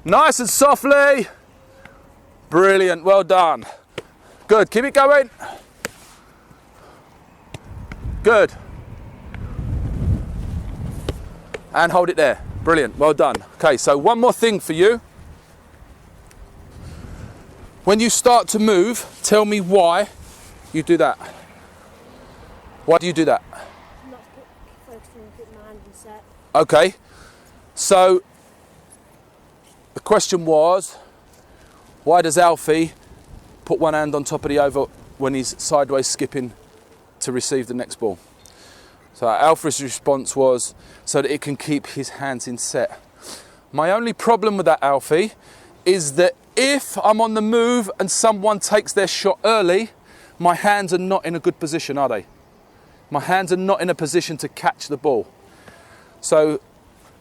Nice and softly. Brilliant, well done. Good, keep it going. Good. And hold it there. Brilliant, well done. Okay, so one more thing for you. When you start to move, tell me why you do that. Why do you do that? I'm not focusing on keeping my hand in set. Okay, so the question was, why does Alfie put one hand on top of the over when he's sideways skipping to receive the next ball? So Alfie's response was so that it can keep his hands in set. My only problem with that, Alfie, is that if I'm on the move and someone takes their shot early, my hands are not in a good position, are they? My hands are not in a position to catch the ball. So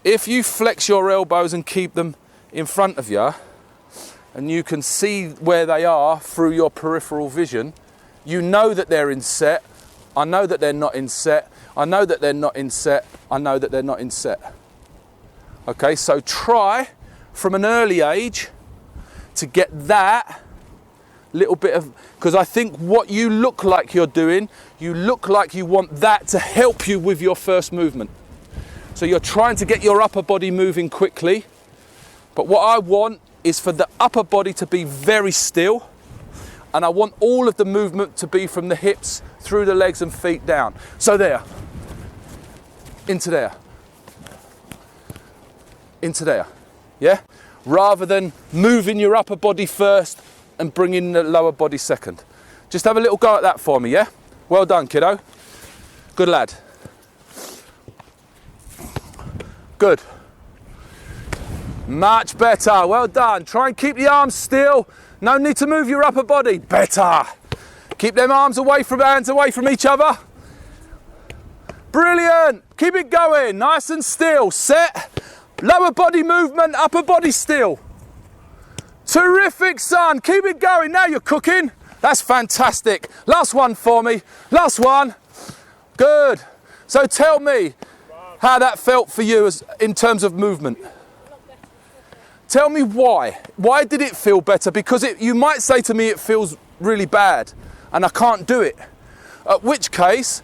if you flex your elbows and keep them in front of you, and you can see where they are through your peripheral vision, you know that they're in set. I know that they're not in set. I know that they're not in set. I know that they're not in set. Okay, so try from an early age to get that little bit of, because I think what you look like you're doing, you look like you want that to help you with your first movement. So you're trying to get your upper body moving quickly, but what I want is for the upper body to be very still, and I want all of the movement to be from the hips through the legs and feet down. So there, into there, into there, yeah? Rather than moving your upper body first and bringing the lower body second. Just have a little go at that for me, yeah? Well done, kiddo. Good lad. Good. Much better, well done. Try and keep the arms still. No need to move your upper body. Better. Keep them arms away from hands away from each other. Brilliant. Keep it going, nice and still. Set. Lower body movement, upper body still. Terrific, son. Keep it going. Now you're cooking. That's fantastic. Last one for me. Last one. Good. So tell me how that felt for you in terms of movement. Tell me why. Why did it feel better? Because you might say to me it feels really bad and I can't do it. At which case,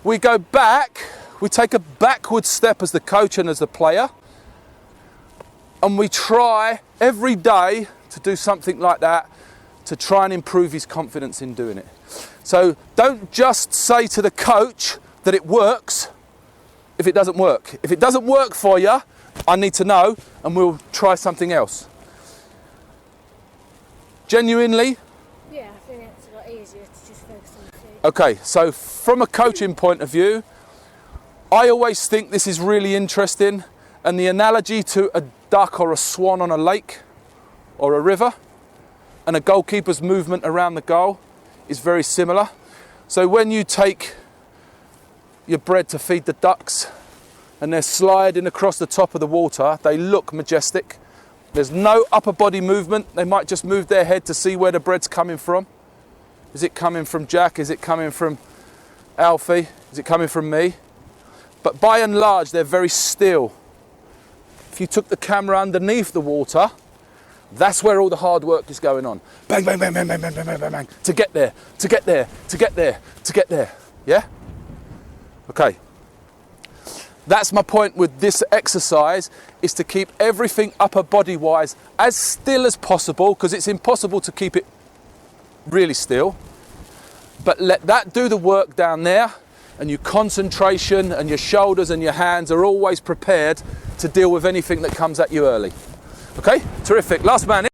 we go back, we take a backward step as the coach and as the player, and we try every day to do something like that to try and improve his confidence in doing it. So don't just say to the coach that it works if it doesn't work. If it doesn't work for you, I need to know and we'll try something else. Genuinely? Yeah, I think it's a lot easier to just focus on the feet. Okay, so from a coaching point of view, I always think this is really interesting, and the analogy to a duck or a swan on a lake or a river and a goalkeeper's movement around the goal is very similar. So when you take your bread to feed the ducks and they're sliding across the top of the water, they look majestic. There's no upper body movement. They might just move their head to see where the bread's coming from. Is it coming from Jack? Is it coming from Alfie? Is it coming from me? But by and large, they're very still. If you took the camera underneath the water, that's where all the hard work is going on. Bang, bang, bang, bang, bang, bang, bang, bang, bang, to get there, to get there, to get there, to get there. Yeah? Okay. That's my point with this exercise, is to keep everything upper body wise as still as possible, because it's impossible to keep it really still. But let that do the work down there, and your concentration and your shoulders and your hands are always prepared to deal with anything that comes at you early. Okay, terrific. Last man.